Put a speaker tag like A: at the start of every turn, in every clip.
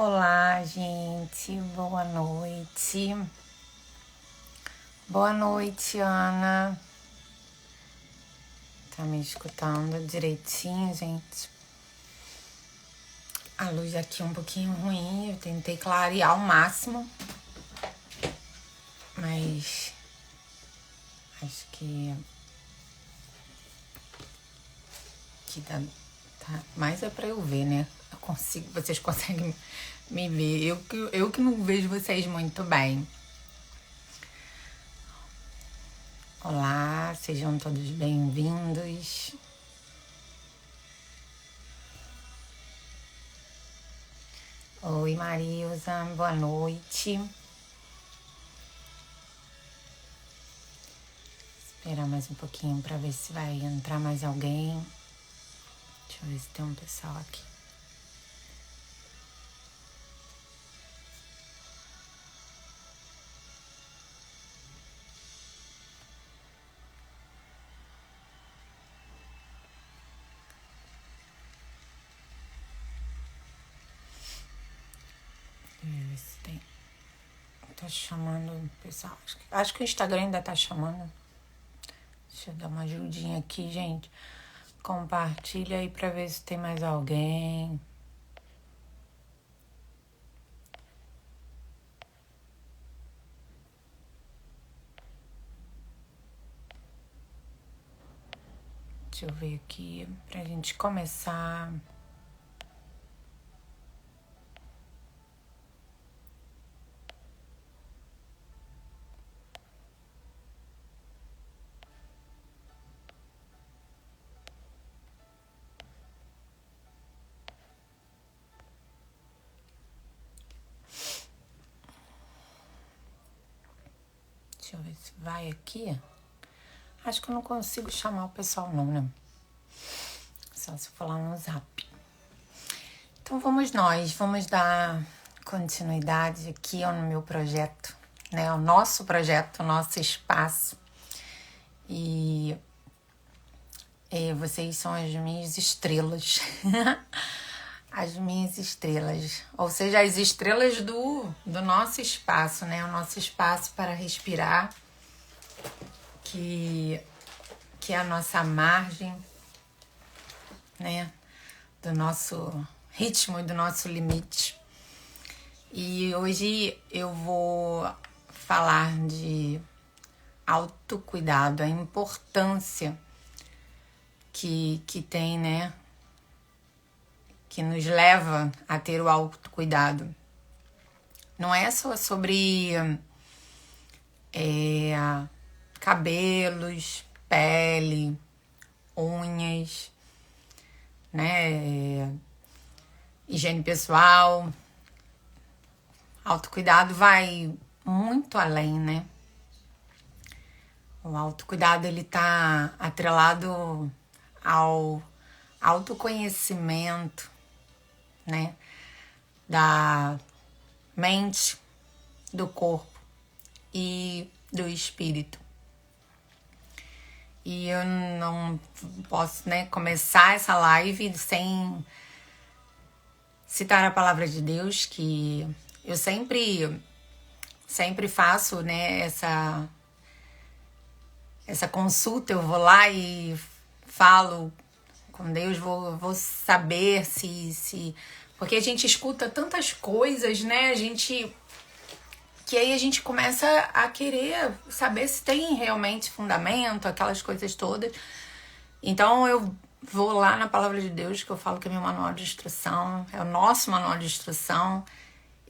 A: Olá, gente, boa noite. Boa noite, Ana. Tá me escutando direitinho, gente? A luz aqui é um pouquinho ruim, eu tentei clarear ao máximo, mas acho que tá mais é pra eu ver, né? Vocês conseguem me ver. Eu que não vejo vocês muito bem. Olá, sejam todos bem-vindos. Oi, Marilza, boa noite. Esperar mais um pouquinho para ver se vai entrar mais alguém. Deixa eu ver se tem um pessoal aqui. Deixa eu ver se tem. Tá chamando o pessoal. Acho que o Instagram ainda tá chamando. Deixa eu dar uma ajudinha aqui, gente. Compartilha aí pra ver se tem mais alguém. Deixa eu ver aqui pra gente começar. Deixa eu ver se vai aqui. Acho que eu não consigo chamar o pessoal não, né? Só se eu falar no zap. Então vamos dar continuidade aqui ao meu projeto, né? O nosso projeto, o nosso espaço. E vocês são as minhas estrelas. As minhas estrelas. Ou seja, as estrelas do nosso espaço, né? O nosso espaço para respirar, que é a nossa margem, né? Do nosso ritmo e do nosso limite. E hoje eu vou falar de autocuidado, a importância que tem, né? Que nos leva a ter o autocuidado. Não é só sobre cabelos, pele, unhas, né? Higiene pessoal. Autocuidado vai muito além, né? O autocuidado, ele tá atrelado ao autoconhecimento, né? Da mente, do corpo e do espírito. E eu não posso, né, começar essa live sem citar a palavra de Deus, que eu sempre faço, né, essa consulta. Eu vou lá e falo com Deus, vou saber se... Porque a gente escuta tantas coisas, né? Que aí a gente começa a querer saber se tem realmente fundamento, aquelas coisas todas. Então eu vou lá na palavra de Deus, que eu falo que é meu manual de instrução, é o nosso manual de instrução,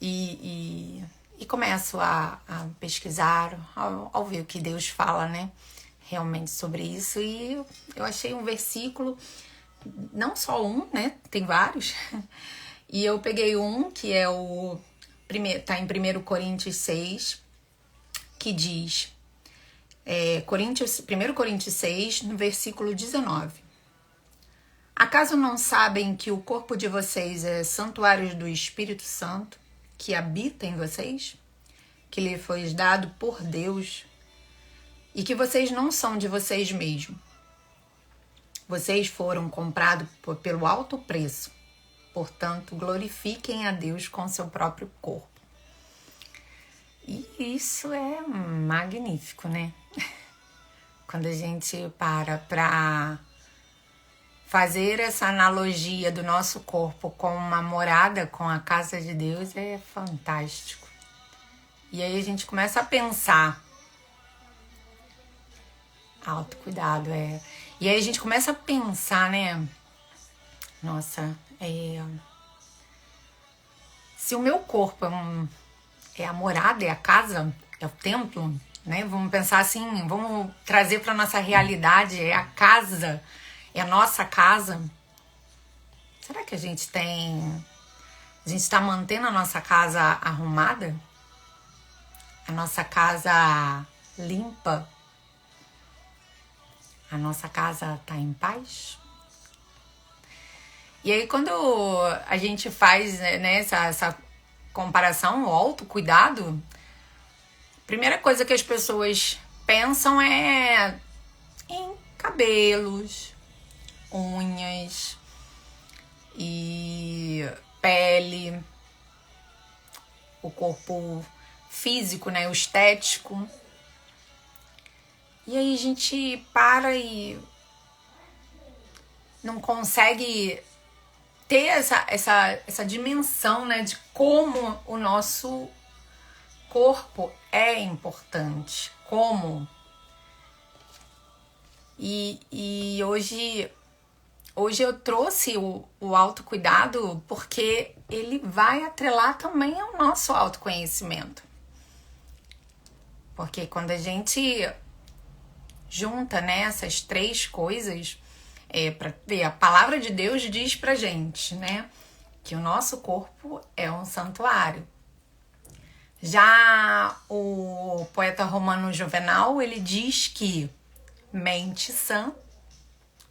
A: e começo a pesquisar, ao ver o que Deus fala, né? Realmente sobre isso. E eu achei um versículo, não só um, né? Tem vários. E eu peguei um que é o primeiro, tá em 1 Coríntios 6, que diz, 1 Coríntios 6, no versículo 19. Acaso não sabem que o corpo de vocês é santuário do Espírito Santo, que habita em vocês, que lhe foi dado por Deus, e que vocês não são de vocês mesmos? Vocês foram comprados pelo alto preço. Portanto, glorifiquem a Deus com seu próprio corpo. E isso é magnífico, né? Quando a gente para fazer essa analogia do nosso corpo com uma morada, com a casa de Deus, é fantástico. E aí a gente começa a pensar. Autocuidado, é. E aí a gente começa a pensar, né? Nossa, se o meu corpo é a morada, é a casa, é o templo, né? Vamos pensar assim, vamos trazer para nossa realidade, é a casa, é a nossa casa. Será que a gente está mantendo a nossa casa arrumada? A nossa casa limpa? A nossa casa tá em paz? E aí quando a gente faz, né, essa comparação, o autocuidado, a primeira coisa que as pessoas pensam é em cabelos, unhas e pele, o corpo físico, né, o estético. E aí a gente para e não consegue ter essa dimensão, né, de como o nosso corpo é importante, como. E hoje eu trouxe o autocuidado porque ele vai atrelar também ao nosso autoconhecimento. Porque quando a gente junta, né, essas três coisas, para ver, a palavra de Deus diz pra gente, né, que o nosso corpo é um santuário. Já o poeta romano Juvenal, ele diz que mente sã,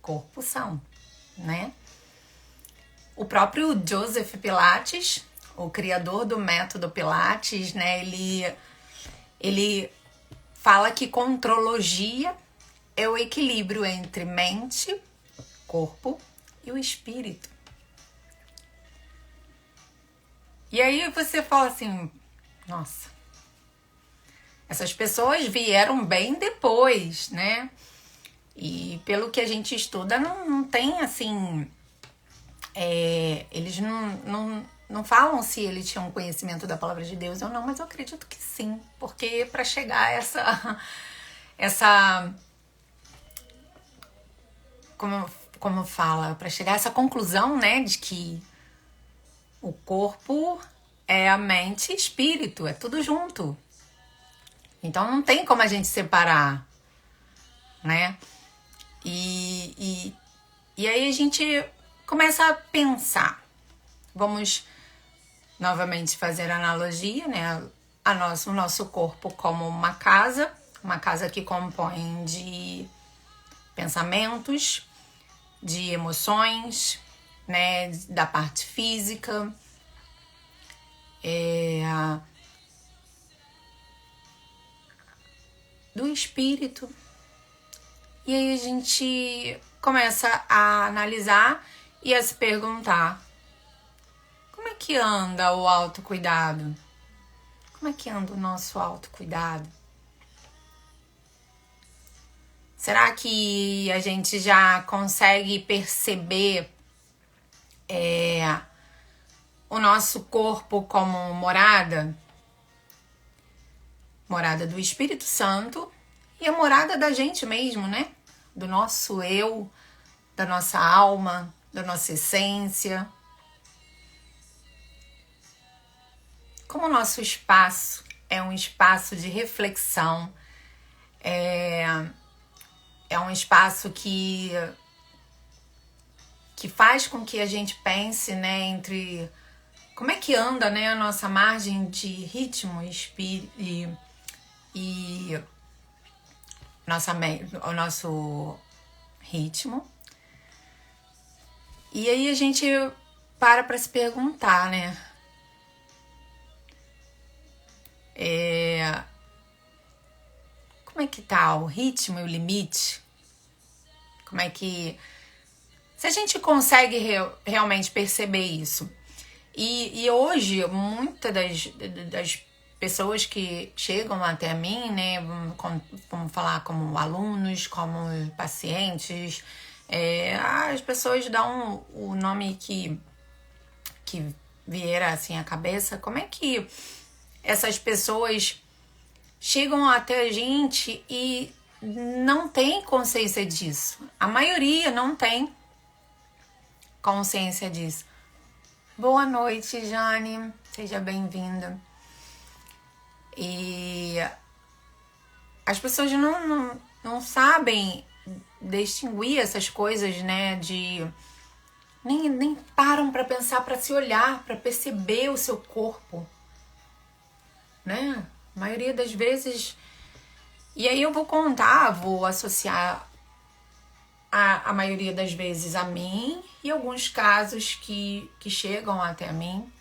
A: corpo são, né? O próprio Joseph Pilates, o criador do método Pilates, né, ele fala que contrologia é o equilíbrio entre mente, corpo e o espírito. E aí você fala assim, nossa, essas pessoas vieram bem depois, né? E pelo que a gente estuda, não tem assim... eles não falam se eles tinham conhecimento da palavra de Deus ou não, mas eu acredito que sim. Porque para chegar a essa como fala, para chegar a essa conclusão, né, de que o corpo é a mente e espírito, é tudo junto. Então não tem como a gente separar, né? E aí a gente começa a pensar. Vamos novamente fazer analogia, né? O nosso corpo como uma casa que compõe de pensamentos, de emoções, né? Da parte física, do espírito. E aí a gente começa a analisar e a se perguntar: como é que anda o autocuidado? Como é que anda o nosso autocuidado? Será que a gente já consegue perceber o nosso corpo como morada? Morada do Espírito Santo e a morada da gente mesmo, né? Do nosso eu, da nossa alma, da nossa essência. Como o nosso espaço é um espaço de reflexão, é um espaço que faz com que a gente pense, né, entre como é que anda, né, a nossa margem de ritmo e o nosso ritmo. E aí a gente para se perguntar, né? Como é que tá o ritmo e o limite? Como é que Se a gente consegue realmente perceber isso. E hoje, muitas das pessoas que chegam até mim, né, vamos falar como alunos, como pacientes, as pessoas dão o nome que vier assim à cabeça. Como é que essas pessoas chegam até a gente e não tem consciência disso? A maioria não tem consciência disso. Boa noite, Jane. Seja bem-vinda. E as pessoas não sabem distinguir essas coisas, né? Nem param para pensar, para se olhar, para perceber o seu corpo, né? A maioria das vezes. E aí eu vou associar a maioria das vezes a mim e alguns casos que chegam até mim,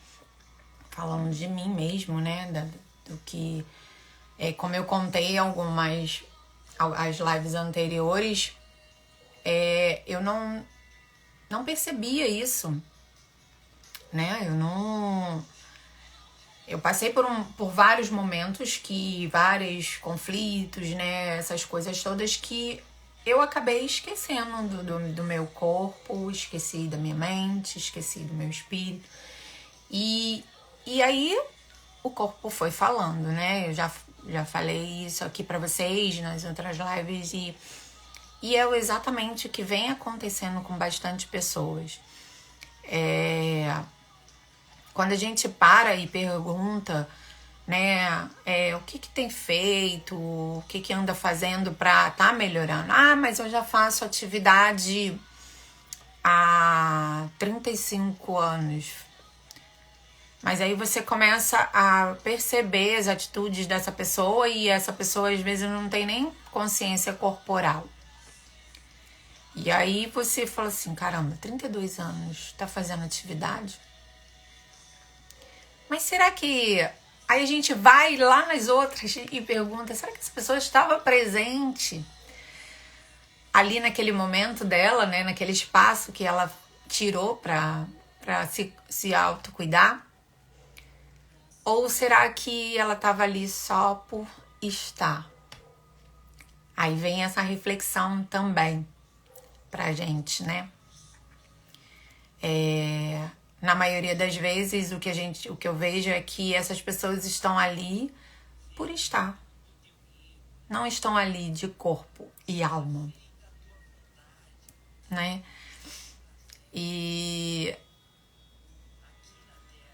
A: falando de mim mesmo, né? Do que, como eu contei algumas as lives anteriores, eu não percebia isso, né? Eu passei por vários momentos, vários conflitos, né? Essas coisas todas que eu acabei esquecendo do meu corpo, esqueci da minha mente, esqueci do meu espírito. E aí o corpo foi falando, né? Eu já falei isso aqui pra vocês nas outras lives e é exatamente o que vem acontecendo com bastante pessoas. Quando a gente para e pergunta, né, o que tem feito, o que anda fazendo pra tá melhorando. Mas eu já faço atividade há 35 anos. Mas aí você começa a perceber as atitudes dessa pessoa e essa pessoa às vezes não tem nem consciência corporal. E aí você fala assim, caramba, 32 anos, tá fazendo atividade? Mas será que... Aí a gente vai lá nas outras e pergunta, será que essa pessoa estava presente ali naquele momento dela, né? Naquele espaço que ela tirou pra se autocuidar? Ou será que ela estava ali só por estar? Aí vem essa reflexão também pra gente, né? Na maioria das vezes, o que eu vejo é que essas pessoas estão ali por estar. Não estão ali de corpo e alma, né? E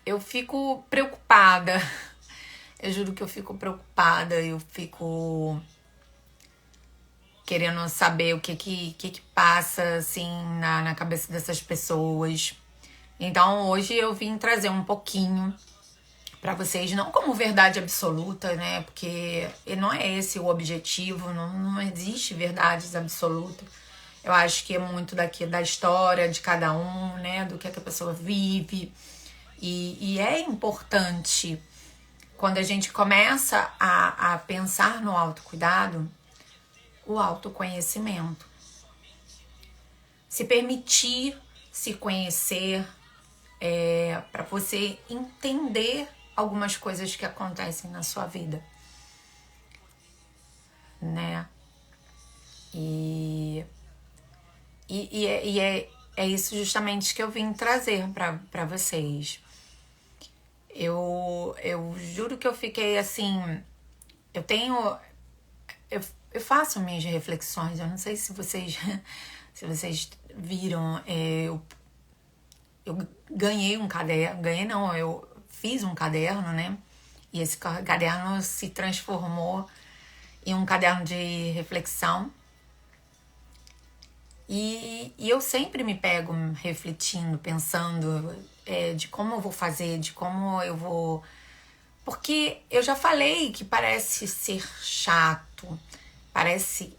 A: eu fico preocupada. Eu juro que eu fico preocupada. Eu fico querendo saber o que passa, assim, na cabeça dessas pessoas. Então, hoje eu vim trazer um pouquinho pra vocês, não como verdade absoluta, né? Porque não é esse o objetivo, não existe verdades absolutas. Eu acho que é muito da história de cada um, né? Do que a pessoa vive. E é importante, quando a gente começa a pensar no autocuidado, o autoconhecimento. Se permitir se conhecer, para você entender algumas coisas que acontecem na sua vida, né? E é isso justamente que eu vim trazer para vocês. Eu juro que eu fiquei assim... Eu faço minhas reflexões. Eu não sei se vocês viram. Eu ganhei um caderno. Ganhei não, eu fiz um caderno, né? E esse caderno se transformou em um caderno de reflexão. E eu sempre me pego refletindo, pensando de como eu vou fazer, de como eu vou... Porque eu já falei que parece ser chato, parece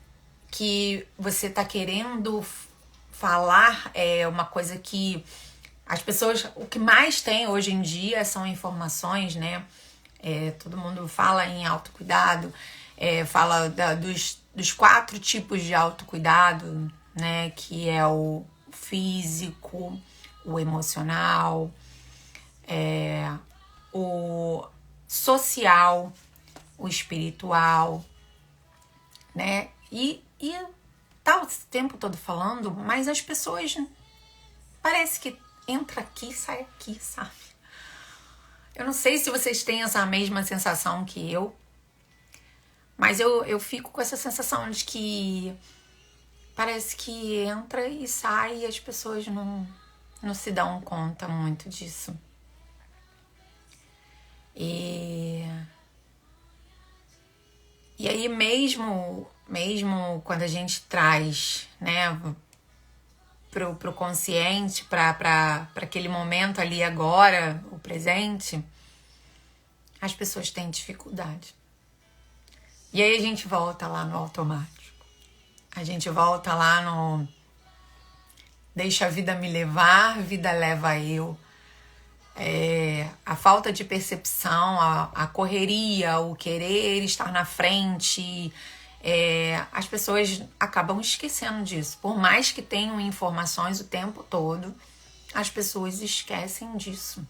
A: que você tá querendo falar uma coisa que as pessoas... O que mais tem hoje em dia são informações, né? Todo mundo fala em autocuidado, fala dos 4 tipos de autocuidado, né? Que é o físico, o emocional, o social, o espiritual, né? E tá o tempo todo falando, mas as pessoas parece que entra aqui, sai aqui, sabe? Eu não sei se vocês têm essa mesma sensação que eu, mas eu fico com essa sensação de que parece que entra e sai e as pessoas não se dão conta muito disso. E aí mesmo quando a gente traz, né, pro consciente, para aquele momento ali agora, o presente, as pessoas têm dificuldade. E aí a gente volta lá no automático. A gente volta lá no deixa a vida me levar, vida leva eu. A falta de percepção, a correria, o querer estar na frente, as pessoas acabam esquecendo disso. Por mais que tenham informações o tempo todo, as pessoas esquecem disso.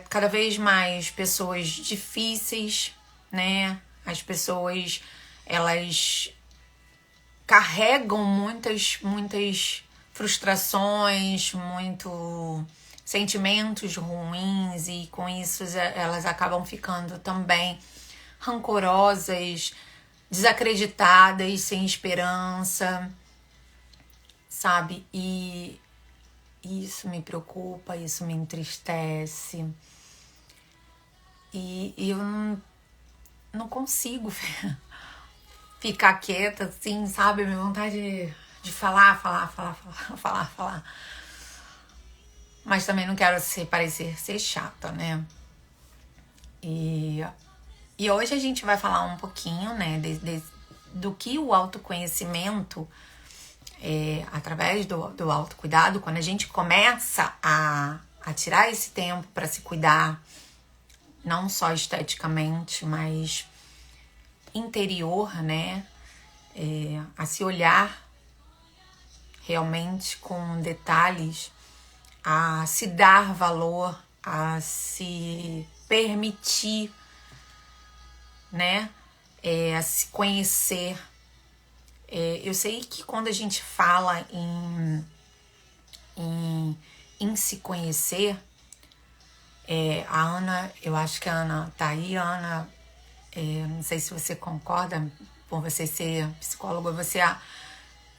A: Cada vez mais pessoas difíceis, né? As pessoas, elas carregam muitas frustrações, sentimentos ruins, e com isso elas acabam ficando também rancorosas, desacreditadas, sem esperança, sabe? E isso me preocupa, isso me entristece. E eu não consigo ficar quieta assim, sabe? Minha vontade de falar. Mas também não quero parecer ser chata, né? E hoje a gente vai falar um pouquinho, né, do que o autoconhecimento, através do autocuidado, quando a gente começa a tirar esse tempo para se cuidar, não só esteticamente, mas interior, né? A se olhar realmente com detalhes, a se dar valor, a se permitir, né? A se conhecer. Eu sei que quando a gente fala em se conhecer, a Ana, eu acho que a Ana tá aí, Ana, não sei se você concorda, por você ser psicóloga, você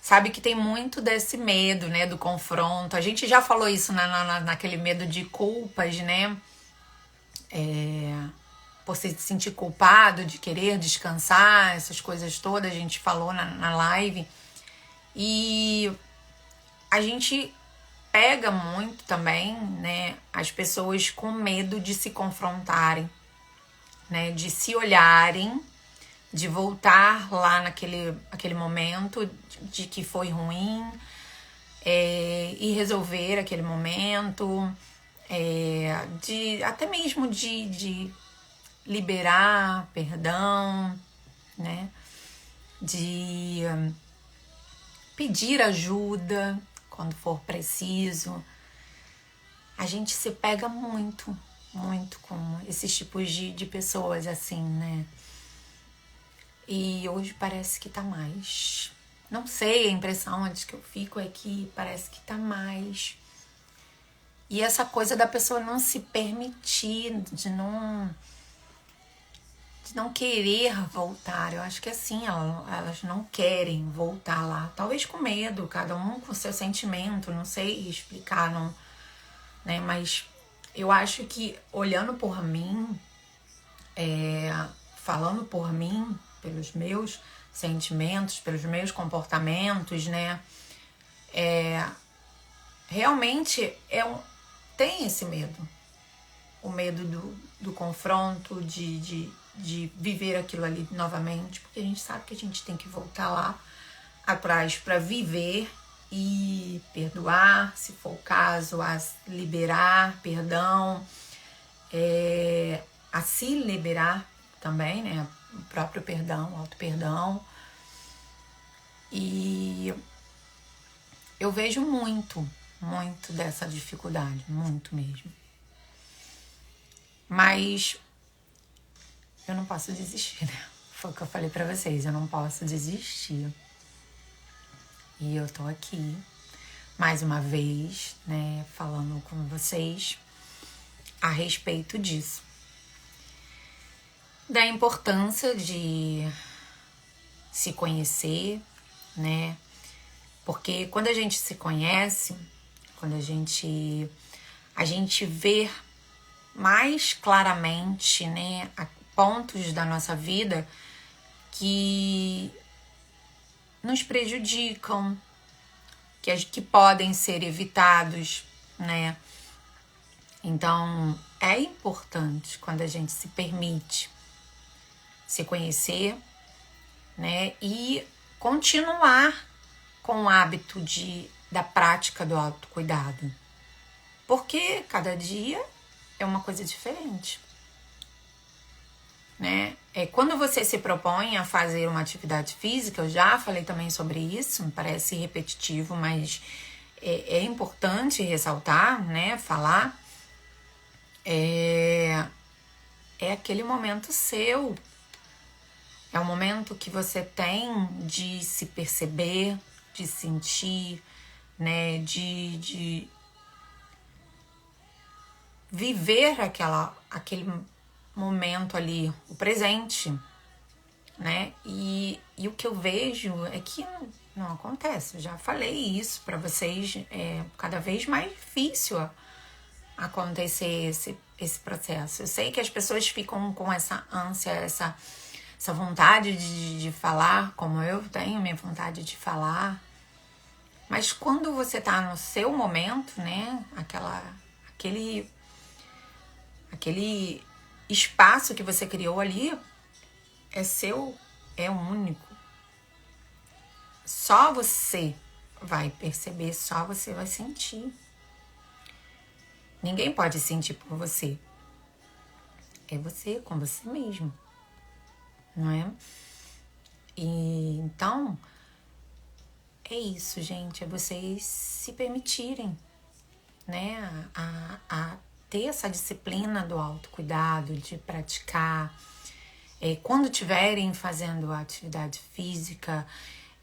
A: sabe que tem muito desse medo, né, do confronto. A gente já falou isso naquele medo de culpas, né, por se sentir culpado, de querer descansar, essas coisas todas, a gente falou na live. E a gente pega muito também, né, as pessoas com medo de se confrontarem, né, de se olharem, de voltar lá naquele momento de que foi ruim, e resolver aquele momento, até mesmo de liberar perdão, né, de pedir ajuda quando for preciso. A gente se pega muito com esses tipos de pessoas assim, né? E hoje parece que tá mais. Não sei, a impressão antes que eu fico é que parece que tá mais. E essa coisa da pessoa não se permitir, de não querer voltar. Eu acho que assim, elas não querem voltar lá. Talvez com medo, cada um com seu sentimento, não sei explicar, não, né? Mas eu acho que olhando por mim, falando por mim, pelos meus sentimentos, pelos meus comportamentos, né? Realmente tem esse medo. O medo do confronto, de viver aquilo ali novamente, porque a gente sabe que a gente tem que voltar lá atrás para viver e perdoar, se for o caso, a liberar perdão, a se liberar também, né? O próprio perdão, o auto-perdão. E eu vejo muito dessa dificuldade, muito mesmo. Mas eu não posso desistir, né? Foi o que eu falei pra vocês, eu não posso desistir. E eu tô aqui, mais uma vez, né, falando com vocês a respeito disso. Da importância de se conhecer, né? Porque quando a gente se conhece, quando a gente vê mais claramente, né, pontos da nossa vida que nos prejudicam, que podem ser evitados, né? Então, é importante quando a gente se permite se conhecer, né? E continuar com o hábito da prática do autocuidado. Porque cada dia é uma coisa diferente, né? Quando você se propõe a fazer uma atividade física, eu já falei também sobre isso, me parece repetitivo, mas é importante ressaltar, né? Falar. É aquele momento seu. É o momento que você tem de se perceber, de sentir, né? De viver aquele momento ali, o presente, né? E o que eu vejo é que não acontece. Eu já falei isso pra vocês, é cada vez mais difícil acontecer esse processo. Eu sei que as pessoas ficam com essa ânsia, essa vontade de falar, como eu tenho minha vontade de falar. Mas quando você tá no seu momento, né? Aquele espaço que você criou ali é seu, é único. Só você vai perceber, só você vai sentir. Ninguém pode sentir por você. É você com você mesmo, não é? E então, é isso, gente. É vocês se permitirem, né? A ter essa disciplina do autocuidado, de praticar. Quando estiverem fazendo a atividade física,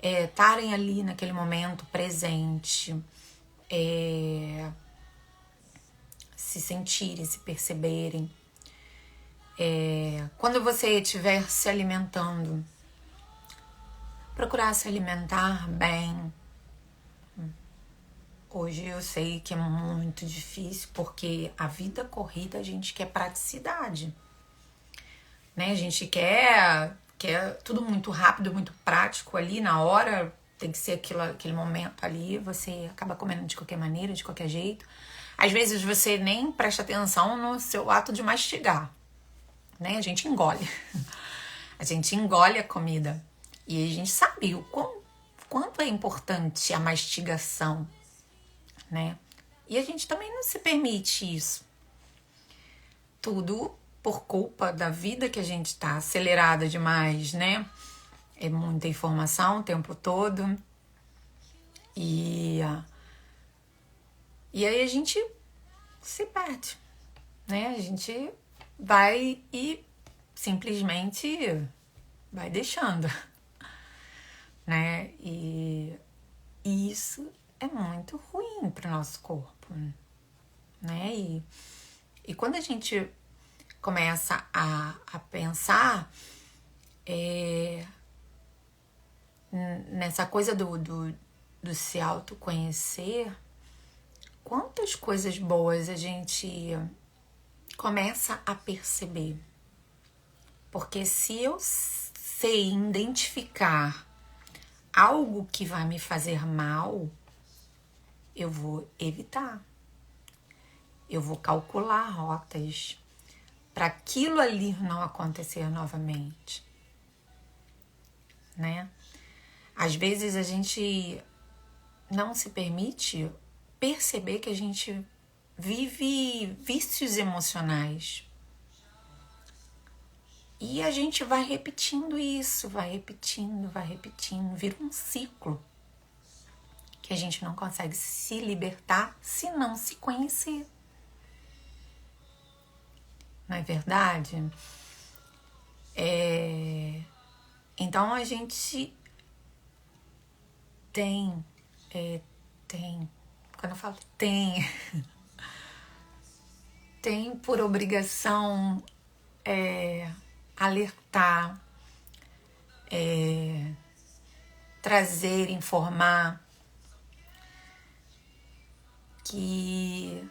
A: estarem ali naquele momento presente, se sentirem, se perceberem. Quando você estiver se alimentando, procurar se alimentar bem. Hoje eu sei que é muito difícil, porque a vida corrida a gente quer praticidade, né? A gente quer tudo muito rápido, muito prático ali na hora, tem que ser aquele momento ali, você acaba comendo de qualquer maneira, de qualquer jeito. Às vezes você nem presta atenção no seu ato de mastigar, né? A gente engole. A gente engole a comida. E a gente sabe o quanto é importante a mastigação, né? E a gente também não se permite isso. Tudo por culpa da vida que a gente tá acelerada demais, né? É muita informação o tempo todo. E aí a gente se perde, né? A gente vai e simplesmente vai deixando, né? E isso é muito ruim para o nosso corpo, né? E quando a gente começa a pensar nessa coisa do se autoconhecer, quantas coisas boas a gente começa a perceber. Porque se eu sei identificar algo que vai me fazer mal, eu vou evitar. Eu vou calcular rotas para aquilo ali não acontecer novamente, né? Às vezes a gente não se permite perceber que a gente vive vícios emocionais. E a gente vai repetindo isso, vai repetindo, vira um ciclo que a gente não consegue se libertar se não se conhecer. Não é verdade? Então a gente tem, quando eu falo tem por obrigação alertar, trazer, informar que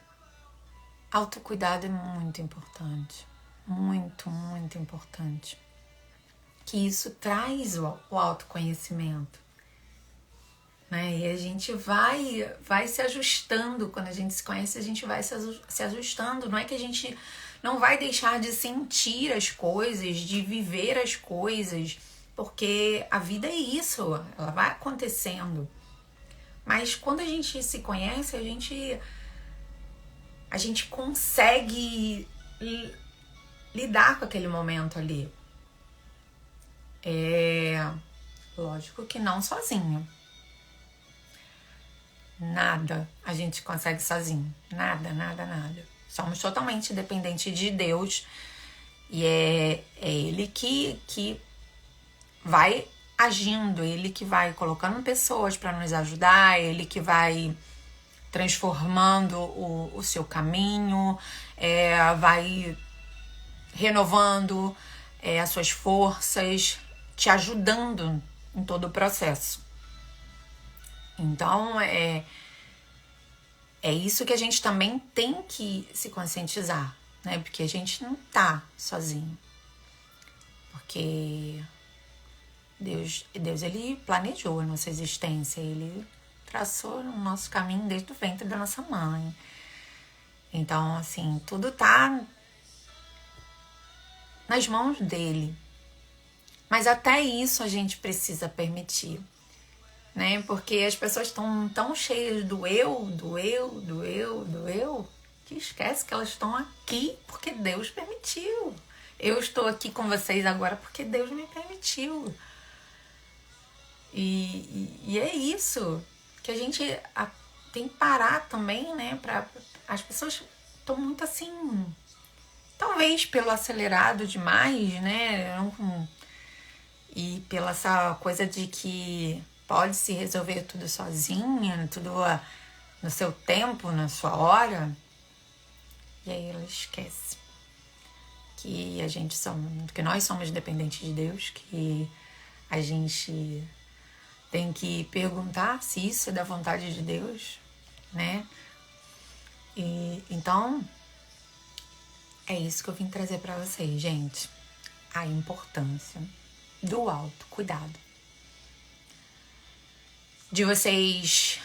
A: autocuidado é muito importante, muito, muito importante. Que isso traz o autoconhecimento, né? E a gente vai se ajustando. Quando a gente se conhece, a gente vai se ajustando. Não é que a gente não vai deixar de sentir as coisas, de viver as coisas, porque a vida é isso, ela vai acontecendo. Mas quando a gente se conhece, a gente consegue lidar com aquele momento ali. Lógico que não sozinho. Nada a gente consegue sozinho. Nada, nada, nada. Somos totalmente dependentes de Deus. E é Ele que vai agindo, Ele que vai colocando pessoas para nos ajudar, Ele que vai transformando o seu caminho, vai renovando as suas forças, te ajudando em todo o processo. Então, é isso que a gente também tem que se conscientizar, né? Porque a gente não tá sozinho. Porque Deus ele planejou a nossa existência, Ele traçou o nosso caminho desde o ventre da nossa mãe. Então, assim, tudo tá nas mãos dele. Mas até isso a gente precisa permitir, né? Porque as pessoas estão tão cheias do eu, que esquece que elas estão aqui porque Deus permitiu. Eu estou aqui com vocês agora porque Deus me permitiu. E é isso que a gente tem que parar também, né? As pessoas estão muito assim, talvez pelo acelerado demais, né? E pela essa coisa de que pode se resolver tudo sozinha, tudo no seu tempo, na sua hora. E aí ela esquece que que nós somos dependentes de Deus, que a gente tem que perguntar se isso é da vontade de Deus, né? E então é isso que eu vim trazer para vocês, gente. A importância do autocuidado. De vocês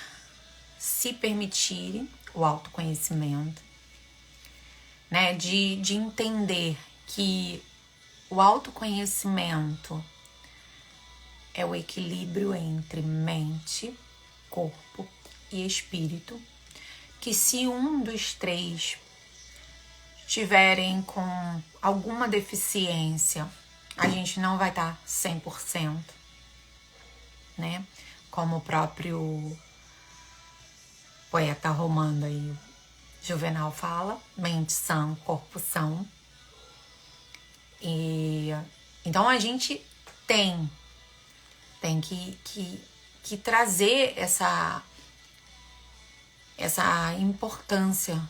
A: se permitirem o autoconhecimento, né? De entender que o autoconhecimento é o equilíbrio entre mente, corpo e espírito, que se um dos três estiverem com alguma deficiência, a gente não vai estar 100%, né? Como o próprio poeta romano aí, Juvenal fala, mente sã, corpo são. E então a gente tem que trazer essa importância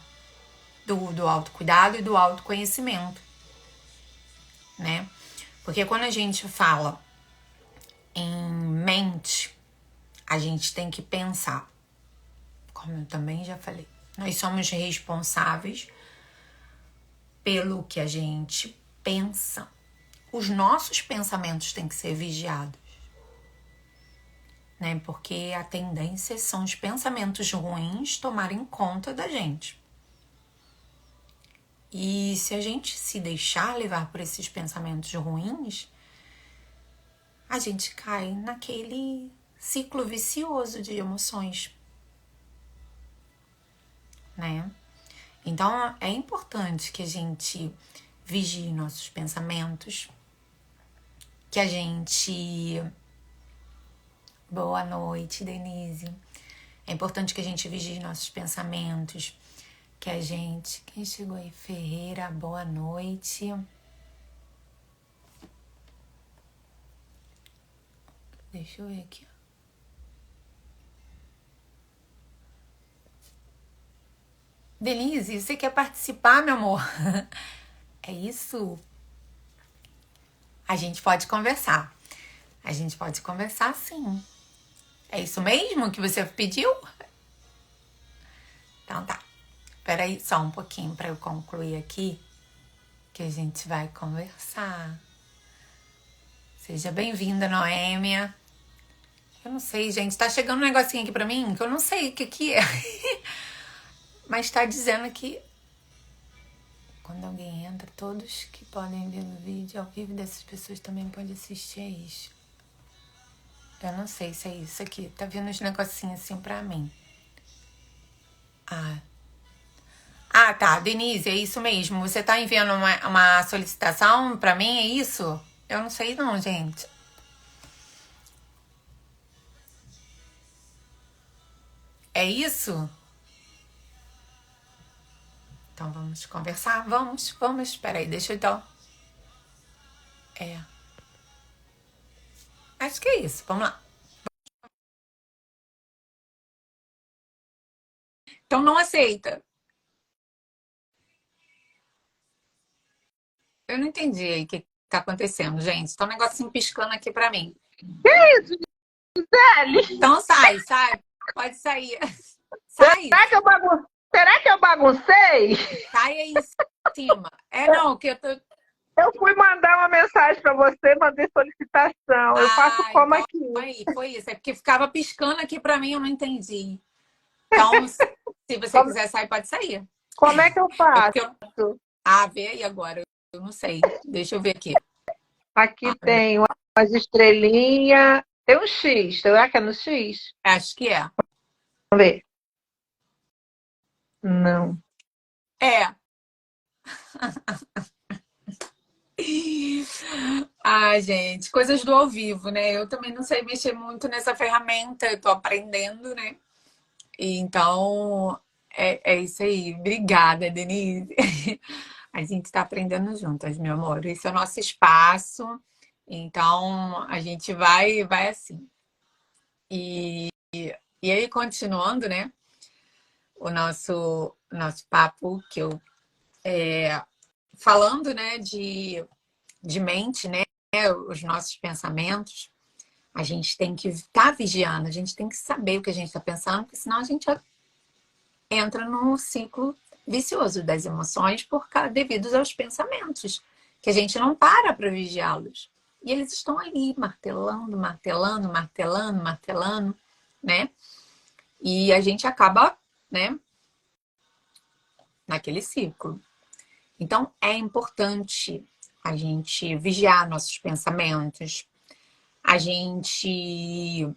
A: do autocuidado e do autoconhecimento, né? Porque quando a gente fala em mente, a gente tem que pensar, como eu também já falei, nós somos responsáveis pelo que a gente pensa. Os nossos pensamentos têm que ser vigiados, né? Porque a tendência são os pensamentos ruins tomarem conta da gente. E se a gente se deixar levar por esses pensamentos ruins, a gente cai naquele ciclo vicioso de emoções, né? Então é importante que a gente vigie nossos pensamentos, que a gente... Boa noite, Denise. É importante que a gente vigie nossos pensamentos, que a gente... Quem chegou aí? Ferreira, boa noite. Deixa eu ver aqui. Denise, você quer participar, meu amor? É isso? A gente pode conversar. A gente pode conversar, sim. É isso mesmo que você pediu? Então tá. Espera aí só um pouquinho para eu concluir aqui, que a gente vai conversar. Seja bem-vinda, Noêmia. Eu não sei, gente. Tá chegando um negocinho aqui pra mim que eu não sei o que é. Mas tá dizendo que quando alguém entra, todos que podem ver o vídeo ao vivo dessas pessoas também podem assistir a isso. Eu não sei se é isso aqui. Tá vendo uns negocinhos assim pra mim. Ah, tá. Denise, é isso mesmo. Você tá enviando uma solicitação pra mim, é isso? Eu não sei não, gente. É isso? Então vamos conversar? Vamos. Espera aí, deixa eu então... Acho que é isso. Vamos lá. Então não aceita. Eu não entendi aí o que tá acontecendo, gente. Tá um negocinho piscando aqui pra mim.
B: Que isso, Gisele?
A: Então sai. Pode sair. Sai.
B: Será que eu baguncei?
A: Sai aí em cima. Não, que eu tô...
B: Eu fui mandar uma mensagem para você, mandei solicitação. Eu faço como
A: então
B: aqui?
A: foi isso. É porque ficava piscando aqui pra mim, eu não entendi. Então, se você quiser sair, pode sair.
B: Como é que eu
A: É
B: faço?
A: porque eu... vê aí agora. Eu não sei. Deixa eu ver aqui.
B: Aqui tem umas estrelinhas. Tem um X. Será que é no X?
A: Acho que é.
B: Vamos ver. Não.
A: É. Gente, coisas do ao vivo, né? Eu também não sei mexer muito nessa ferramenta, eu tô aprendendo, né? Então, é isso aí. Obrigada, Denise. A gente tá aprendendo juntas, meu amor. Esse é o nosso espaço. Então, a gente vai assim. E aí, continuando, né? O nosso papo que eu falando, né, de mente, né? Os nossos pensamentos. A gente tem que estar vigiando, a gente tem que saber o que a gente está pensando, porque senão a gente entra num ciclo vicioso das emoções devido aos pensamentos, que a gente não para vigiá-los. E eles estão ali martelando, né? E a gente acaba, né, naquele ciclo. Então, é importante a gente vigiar nossos pensamentos, a gente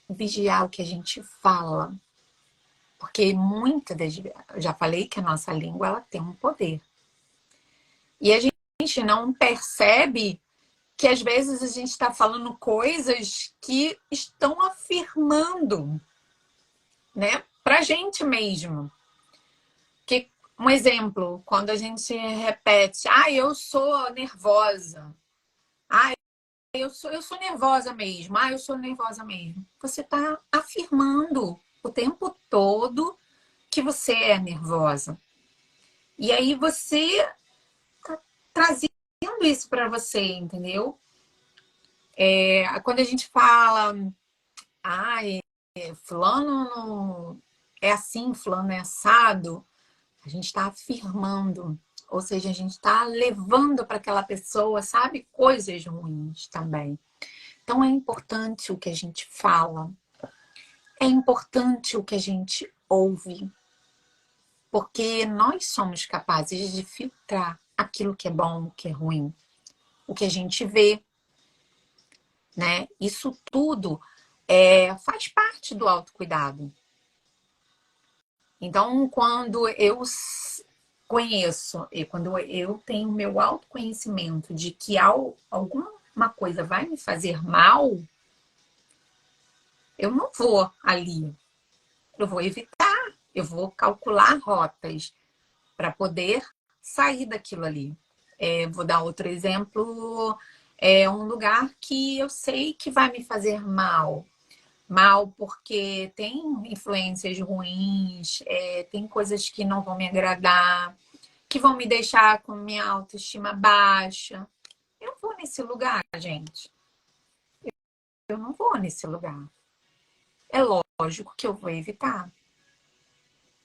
A: vigiar o que a gente fala. Porque muitas das vezes, eu já falei que a nossa língua ela tem um poder. E a gente não percebe que às vezes a gente está falando coisas que estão afirmando, né? Pra gente mesmo. Que, um exemplo, quando a gente repete, eu sou nervosa. Eu sou nervosa mesmo. Eu sou nervosa mesmo. Você está afirmando o tempo todo que você é nervosa. E aí você tá trazendo isso para você, entendeu? Quando a gente fala, fulano é assim, fulano é assado, a gente está afirmando. Ou seja, a gente está levando para aquela pessoa, sabe, coisas ruins também. Então é importante o que a gente fala, é importante o que a gente ouve, porque nós somos capazes de filtrar aquilo que é bom, o que é ruim, o que a gente vê, né? Isso tudo faz parte do autocuidado. Então, quando eu conheço e quando eu tenho meu autoconhecimento de que alguma coisa vai me fazer mal, eu não vou ali. Eu vou evitar, eu vou calcular rotas para poder sair daquilo ali. Vou dar outro exemplo, um lugar que eu sei que vai me fazer mal. Mal porque tem influências ruins, tem coisas que não vão me agradar, que vão me deixar com minha autoestima baixa. Eu não vou nesse lugar, gente. Eu não vou nesse lugar. É lógico que eu vou evitar,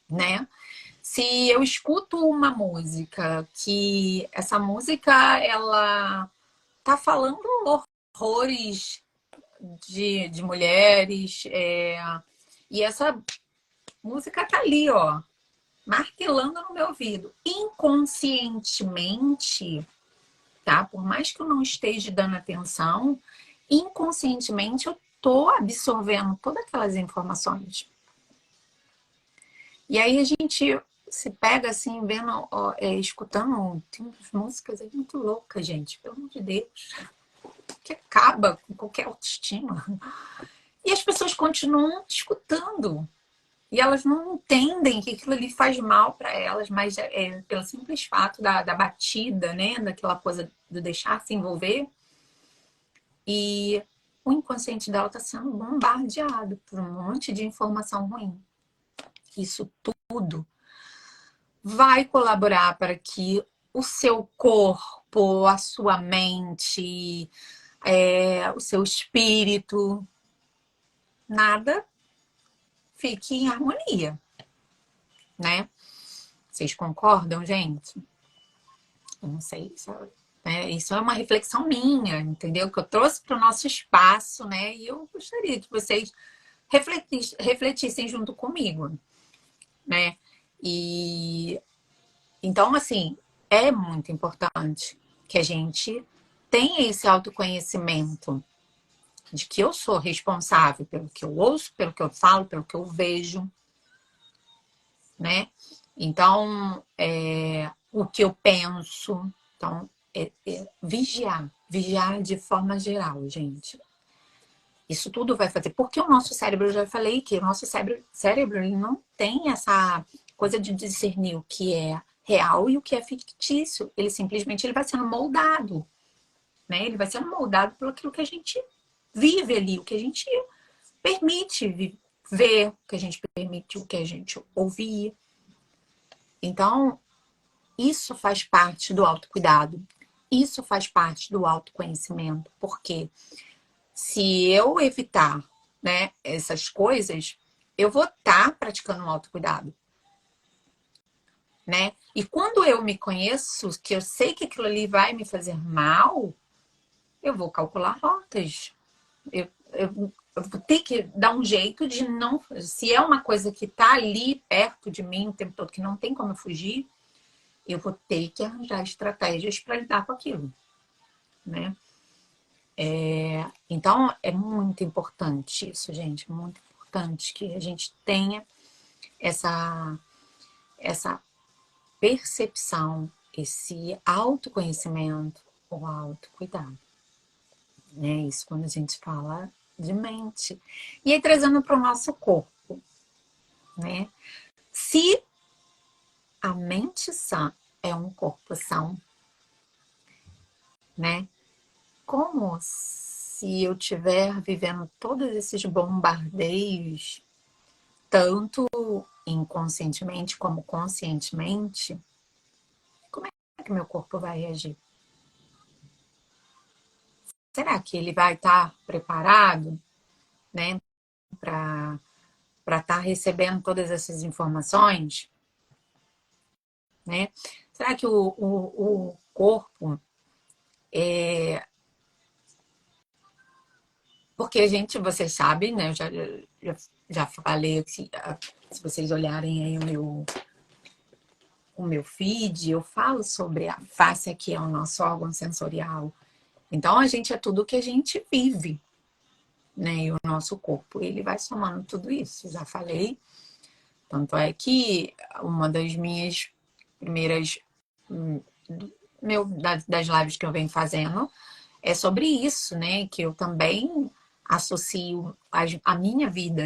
A: né? Se eu escuto uma música que essa música ela tá falando horrores de mulheres, e essa música tá ali, ó, martelando no meu ouvido. Inconscientemente, tá? Por mais que eu não esteja dando atenção, inconscientemente eu tô absorvendo todas aquelas informações. E aí a gente se pega assim, vendo, escutando, tem umas músicas aí muito loucas, gente, pelo amor de Deus, que acaba com qualquer autoestima. E as pessoas continuam escutando. E elas não entendem que aquilo ali faz mal para elas, mas pelo simples fato da batida, né? Daquela coisa de deixar se envolver. E o inconsciente dela está sendo bombardeado por um monte de informação ruim. Isso tudo vai colaborar para que o seu corpo, a sua mente, o seu espírito, nada fique em harmonia, né? Vocês concordam, gente? Eu não sei, isso é uma reflexão minha, entendeu? Que eu trouxe para o nosso espaço, né? E eu gostaria que vocês refletissem junto comigo, né? E então, assim, é muito importante que a gente tenha esse autoconhecimento de que eu sou responsável pelo que eu ouço, pelo que eu falo, pelo que eu vejo, né? Então, o que eu penso. Então, vigiar de forma geral, gente. Isso tudo vai fazer. Porque o nosso cérebro, eu já falei que o nosso cérebro ele não tem essa coisa de discernir o que é real e o que é fictício. Ele simplesmente vai sendo moldado, né? Ele vai sendo moldado pelo aquilo que a gente vive ali, o que a gente permite ver, o que a gente permite, o que a gente ouvir. Então, isso faz parte do autocuidado. Isso faz parte do autoconhecimento. Porque se eu evitar, né, essas coisas, eu vou estar praticando um autocuidado. Né? E quando eu me conheço, que eu sei que aquilo ali vai me fazer mal, eu vou calcular rotas. Eu vou ter que dar um jeito de não. Se é uma coisa que está ali perto de mim o tempo todo, que não tem como eu fugir, eu vou ter que arranjar estratégias para lidar com aquilo, né? Então, é muito importante isso, gente. Muito importante que a gente tenha essa percepção, esse autoconhecimento, o autocuidado. Né? Isso quando a gente fala de mente. E aí, trazendo para o nosso corpo, né? Se a mente sã é um corpo são, né? Como se eu estiver vivendo todos esses bombardeios, tanto inconscientemente como conscientemente, como é que meu corpo vai reagir? Será que ele vai estar preparado, né, para estar recebendo todas essas informações? Né? Será que o corpo porque a gente, vocês sabem, né? Eu já falei que se vocês olharem aí o meu feed, eu falo sobre a face, que é o nosso órgão sensorial. Então, a gente é tudo que a gente vive, né? E o nosso corpo, ele vai somando tudo isso. Já falei. Tanto é que uma das minhas primeiras das lives que eu venho fazendo é sobre isso, né? Que eu também associo a minha vida,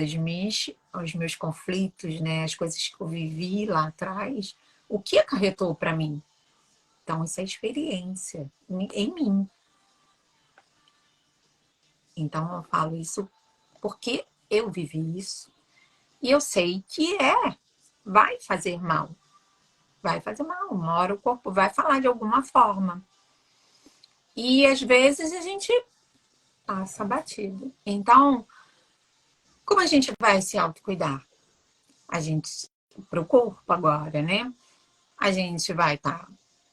A: aos meus conflitos, né? As coisas que eu vivi lá atrás, o que acarretou para mim? Então, isso é experiência em mim. Então, eu falo isso porque eu vivi isso. E eu sei que vai fazer mal. Vai fazer mal. Uma hora o corpo vai falar de alguma forma. E às vezes a gente passa batido. Então, como a gente vai se autocuidar? A gente, pro corpo agora, né? A gente vai estar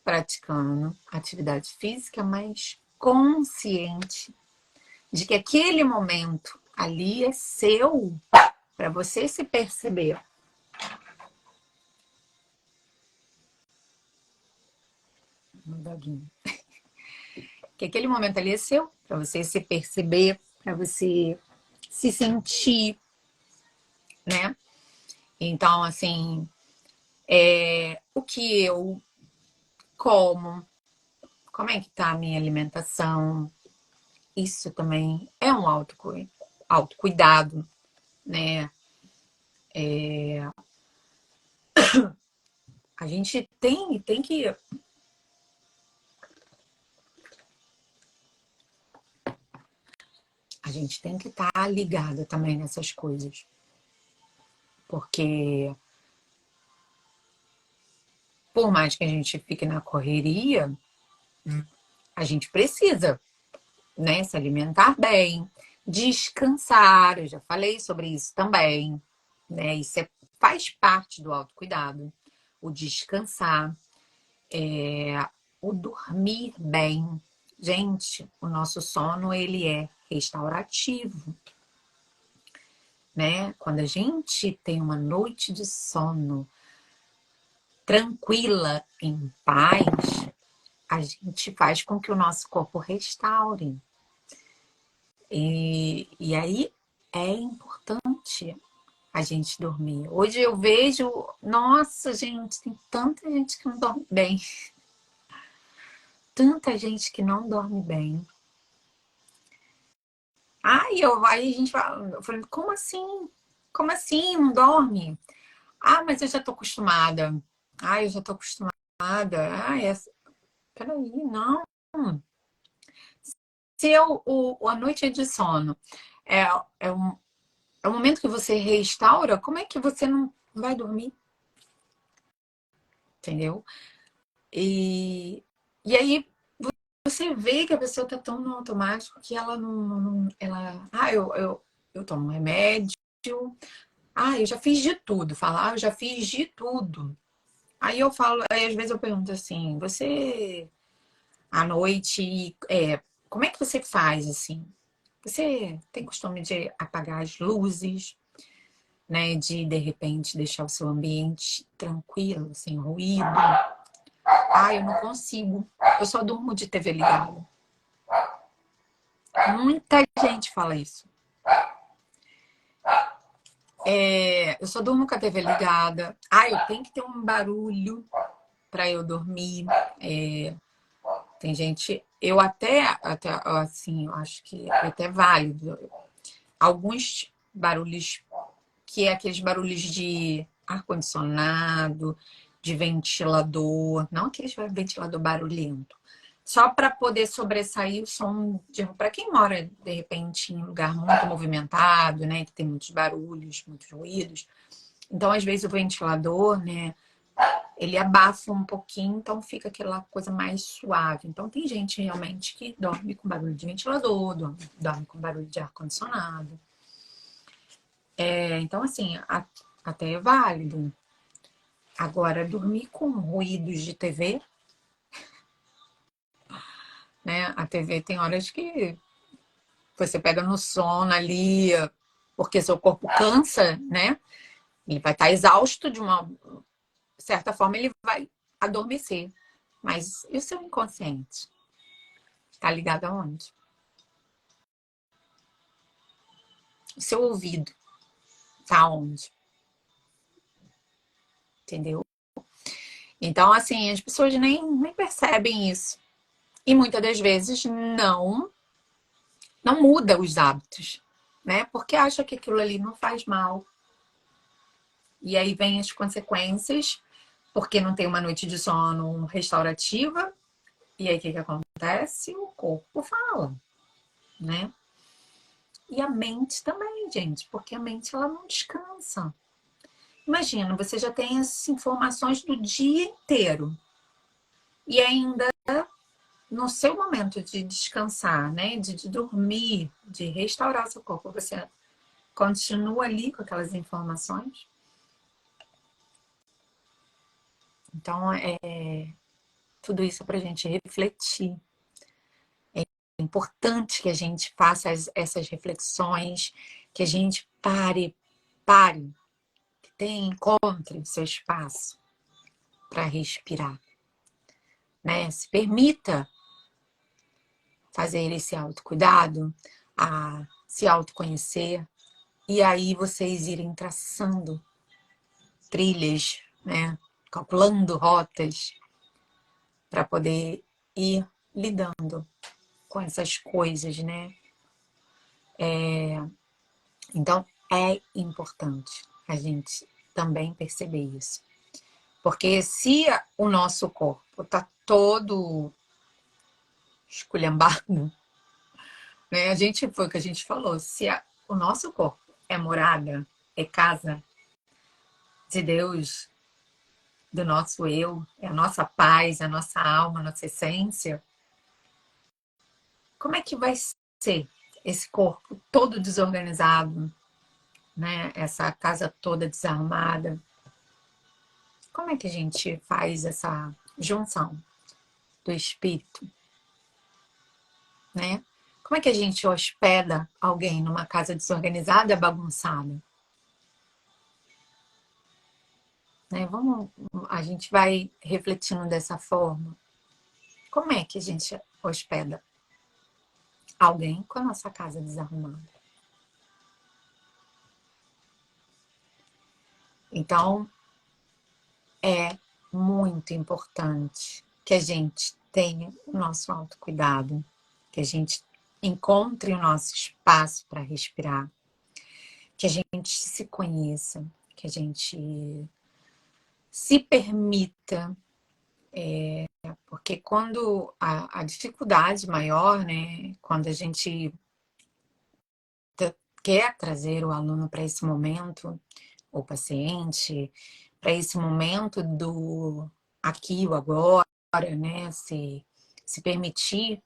A: praticando atividade física, mas consciente de que aquele momento ali é seu, para você se perceber. Que aquele momento ali é seu, para você se perceber, para você se sentir, né? Então, assim, o que eu como, como é que tá a minha alimentação, isso também é um autocuidado, né? A gente tem que... A gente tem que estar ligada também nessas coisas. Porque por mais que a gente fique na correria, a gente precisa, né, se alimentar bem, descansar. Eu já falei sobre isso também, né? Isso faz parte do autocuidado. O descansar, o dormir bem. Gente, o nosso sono, ele é restaurativo, né? Quando a gente tem uma noite de sono tranquila, em paz, a gente faz com que o nosso corpo restaure. E aí é importante a gente dormir. Hoje eu vejo, nossa, gente, tem tanta gente que não dorme bem. Tanta gente que não dorme bem. Aí a gente fala, eu falei, como assim? Como assim? Não dorme? Ah, mas eu já tô acostumada. Ah, eu já tô acostumada. Ah, peraí, não. Se a noite é de sono é, é, um, é o momento que você restaura, como é que você não vai dormir? Entendeu? E aí você vê que a pessoa tá tão no automático que ela eu tomo um remédio. Ah, eu já fiz de tudo. Falar, eu já fiz de tudo. Aí eu falo, aí às vezes eu pergunto assim, você à noite, como é que você faz assim? Você tem costume de apagar as luzes, né? De repente deixar o seu ambiente tranquilo, sem ruído. Ah, eu não consigo. Eu só durmo de TV ligada. Muita gente fala isso. Eu só durmo com a TV ligada. Ah, eu tenho que ter um barulho para eu dormir. Tem gente, eu até assim, eu acho que é até válido. Alguns barulhos, que é aqueles barulhos de ar-condicionado, de ventilador, não aqueles ventilador barulhento. Só para poder sobressair o som para quem mora, de repente, em um lugar muito movimentado, né? Que tem muitos barulhos, muitos ruídos. Então, às vezes, o ventilador, né? Ele abafa um pouquinho, então fica aquela coisa mais suave. Então, tem gente realmente que dorme com barulho de ventilador, dorme com barulho de ar-condicionado. Então, assim, até é válido. Agora, dormir com ruídos de TV, né? A TV tem horas que você pega no sono ali, porque seu corpo cansa, né? Ele vai estar exausto de uma certa forma, ele vai adormecer. Mas e o seu inconsciente? Tá ligado aonde? O seu ouvido tá onde? Entendeu? Então, assim, as pessoas nem percebem isso. E muitas das vezes não não muda os hábitos, né? Porque acha que aquilo ali não faz mal. E aí vem as consequências, porque não tem uma noite de sono restaurativa. E aí o que acontece? O corpo fala, né? E a mente também, gente, porque a mente ela não descansa. Imagina, você já tem as informações do dia inteiro. E ainda no seu momento de descansar, né? De dormir, de restaurar o seu corpo, você continua ali com aquelas informações. Então, tudo isso para a gente refletir. É importante que a gente faça essas reflexões, que a gente pare, que encontre o seu espaço para respirar, né? Se permita fazer esse autocuidado, a se autoconhecer, e aí vocês irem traçando trilhas, né? Calculando rotas para poder ir lidando com essas coisas, né? Então, é importante a gente também perceber isso. Porque se o nosso corpo está todo esculhambado, né? Foi o que a gente falou, se o nosso corpo é morada, é casa de Deus, do nosso eu, é a nossa paz, a nossa alma, a nossa essência, como é que vai ser esse corpo todo desorganizado, né? Essa casa toda desarmada? Como é que a gente faz essa junção do espírito, né? Como é que a gente hospeda alguém numa casa desorganizada, bagunçada? Né? A gente vai refletindo dessa forma. Como é que a gente hospeda alguém com a nossa casa desarrumada? Então, é muito importante que a gente tenha o nosso autocuidado, que a gente encontre o nosso espaço para respirar, que a gente se conheça, que a gente se permita, porque quando a dificuldade maior, né, quando a gente quer trazer o aluno para esse momento, o paciente, para esse momento do aqui, o agora, né, se permitir,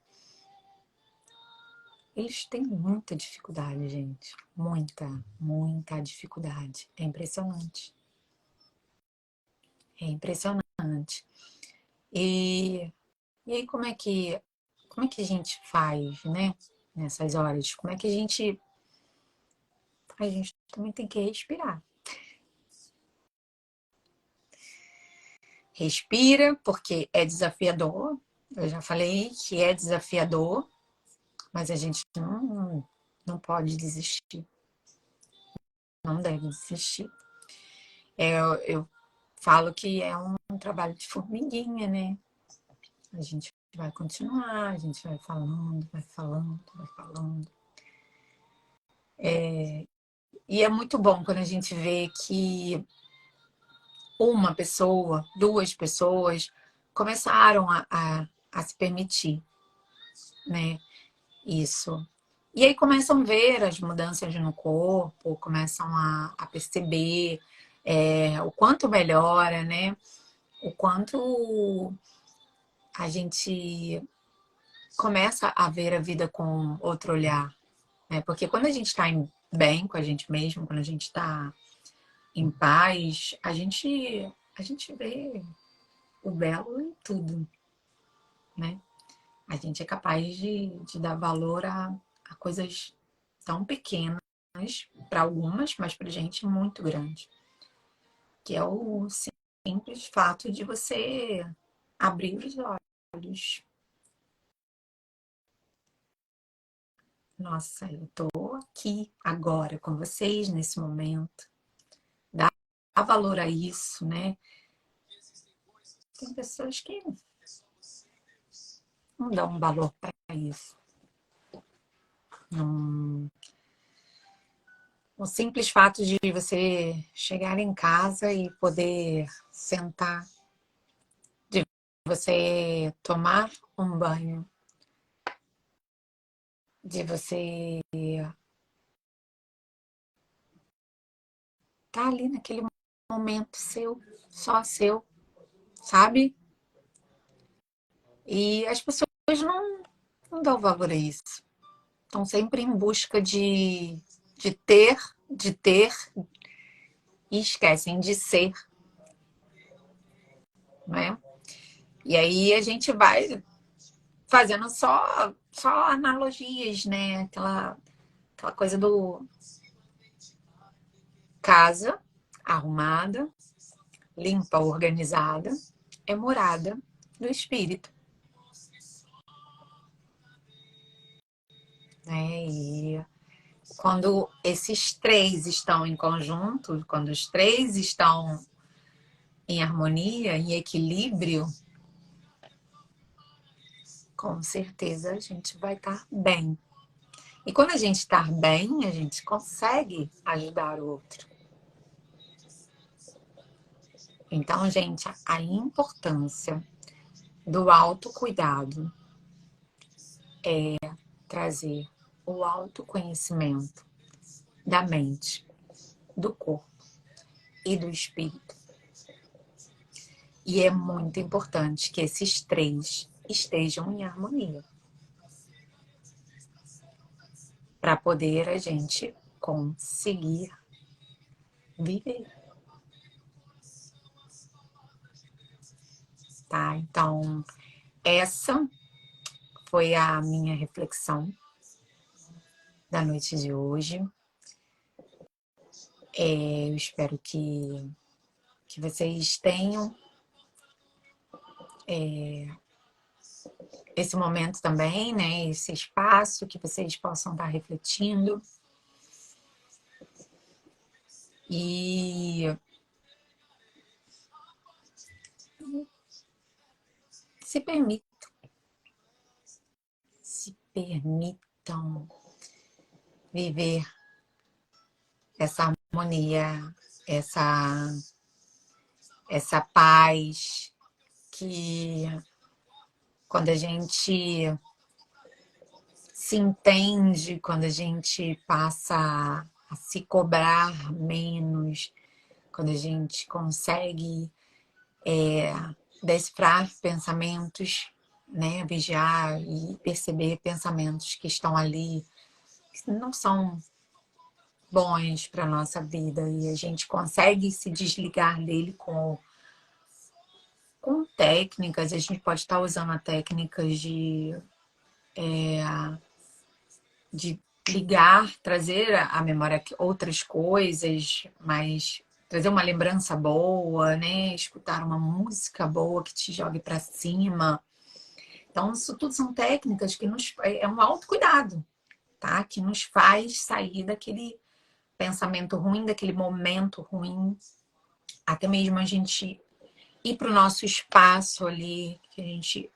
A: eles têm muita dificuldade, gente, muita dificuldade, é impressionante. É impressionante. E, e aí, como é que a gente faz, né? Nessas horas? Como é que a gente. A gente também tem que respirar. Respira, porque é desafiador. Eu já falei que é desafiador, mas a gente não pode desistir. Não deve desistir. Eu falo que é um trabalho de formiguinha, né? A gente vai continuar, a gente vai falando, vai falando, vai falando. E é muito bom quando a gente vê que uma pessoa, duas pessoas começaram a se permitir, né? Isso. E aí começam a ver as mudanças no corpo, começam a perceber o quanto melhora, né? O quanto a gente começa a ver a vida com outro olhar, né? Porque quando a gente está bem com a gente mesmo, quando a gente está em paz, a gente vê o belo em tudo, né? A gente é capaz de dar valor a coisas tão pequenas para algumas, mas para gente muito grande, que é o simples fato de você abrir os olhos. Nossa, eu tô aqui agora com vocês nesse momento. Dá valor a isso, né? Tem pessoas que não dão valor para isso. O simples fato de você chegar em casa e poder sentar, de você tomar um banho, de você estar ali naquele momento seu, só seu, sabe? E as pessoas não dão valor a isso. Estão sempre em busca de ter e esquecem de ser, né? E aí a gente vai fazendo só analogias, né? Aquela coisa do casa arrumada, limpa, organizada, é morada do espírito, né? E quando esses três estão em conjunto, quando os três estão em harmonia, em equilíbrio, com certeza a gente vai estar bem. E quando a gente está bem, a gente consegue ajudar o outro. Então, gente, a importância do autocuidado é trazer o autoconhecimento da mente, do corpo e do espírito. E é muito importante que esses três estejam em harmonia para poder a gente conseguir viver, tá? Então, essa foi a minha reflexão da noite de hoje. Eu espero que vocês tenham esse momento também, né? Esse espaço que vocês possam estar refletindo. E se permitam viver essa harmonia, essa paz que quando a gente se entende, quando a gente passa a se cobrar menos, quando a gente consegue decifrar pensamentos, né, vigiar e perceber pensamentos que estão ali, que não são bons para a nossa vida, e a gente consegue se desligar dele com técnicas. A gente pode estar usando a técnicas de ligar, trazer à memória outras coisas, mas trazer uma lembrança boa, né? Escutar uma música boa que te jogue para cima. Então, isso tudo são técnicas que é um autocuidado, tá? Que nos faz sair daquele pensamento ruim, daquele momento ruim, até mesmo a gente ir para o nosso espaço ali, que a gente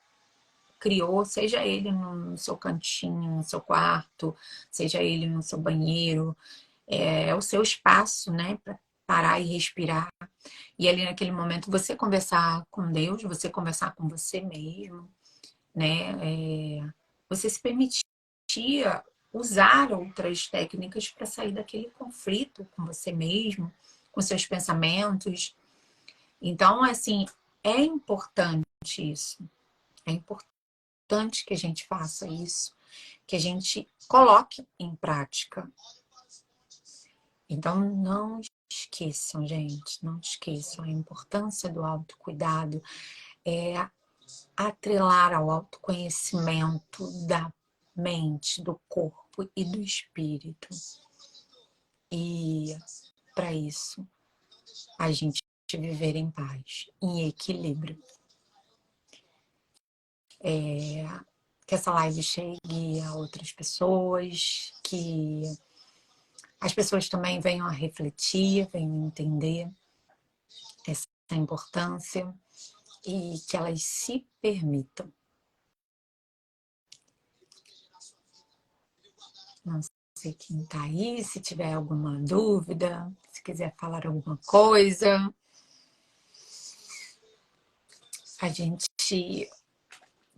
A: criou, seja ele no seu cantinho, no seu quarto, seja ele no seu banheiro, é o seu espaço, né, para parar e respirar. E ali naquele momento você conversar com Deus, você conversar com você mesmo, né, você se permitia usar outras técnicas para sair daquele conflito com você mesmo, com seus pensamentos. Então, assim, é importante isso. É importante que a gente faça isso, que a gente coloque em prática. Então, não esqueçam, gente, não esqueçam a importância do autocuidado, é atrelar ao autoconhecimento da mente, do corpo e do espírito. E para isso, a gente viver em paz, em equilíbrio. Que essa live chegue a outras pessoas, que as pessoas também venham a refletir, venham a entender essa importância e que elas se permitam. Não sei quem tá aí, se tiver alguma dúvida, se quiser falar alguma coisa. A gente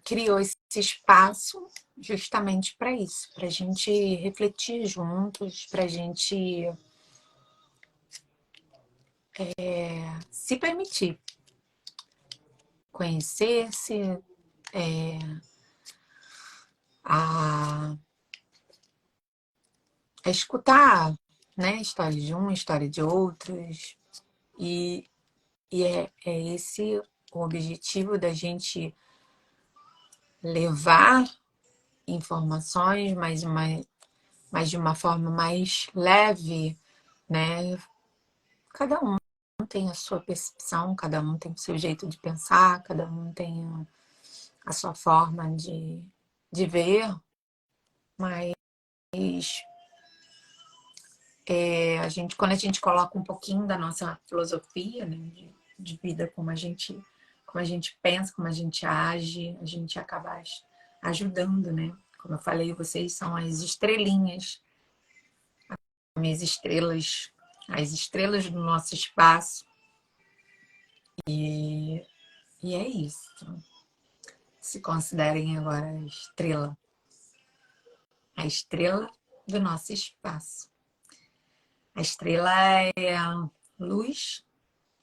A: criou esse espaço justamente para isso, para a gente refletir juntos, para a gente se permitir conhecer-se, a, a escutar, né, história de um, história de outros, e, é esse o objetivo da gente levar informações, mas de uma forma mais leve, né? Cada um tem a sua percepção, cada um tem o seu jeito de pensar, cada um tem a sua forma de ver, mas quando a gente coloca um pouquinho da nossa filosofia, né, de vida, como a gente pensa, como a gente age, a gente acaba ajudando, né? Como eu falei, vocês são as estrelinhas, minhas estrelas, as estrelas do nosso espaço. E é isso. Se considerem agora a estrela do nosso espaço. A estrela é a luz,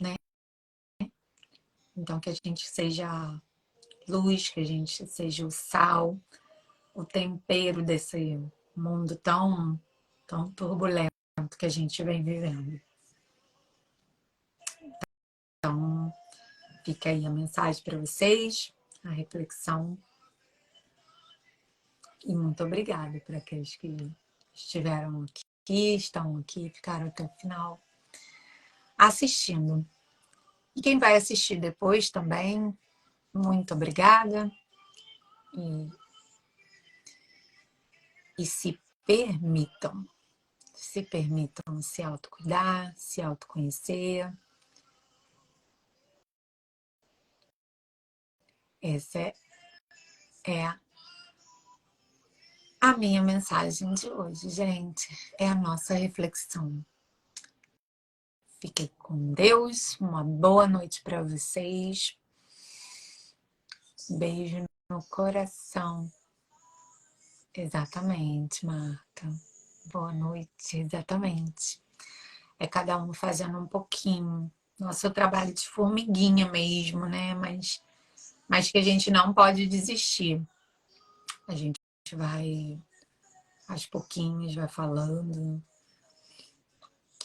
A: né? Então que a gente seja luz, que a gente seja o sal, o tempero desse mundo tão turbulento que a gente vem vivendo. Então, fica aí a mensagem para vocês, a reflexão. E muito obrigada para aqueles que estiveram aqui, estão aqui, ficaram até o final assistindo. E quem vai assistir depois também, muito obrigada. E se permitam se autocuidar, se autoconhecer. Essa é a minha mensagem de hoje, gente. É a nossa reflexão. Fiquem com Deus. Uma boa noite para vocês. Beijo no coração. Exatamente, Marta. Boa noite, exatamente. É cada um fazendo um pouquinho. Nosso trabalho de formiguinha mesmo, né? Mas que a gente não pode desistir. A gente vai aos pouquinhos, vai falando,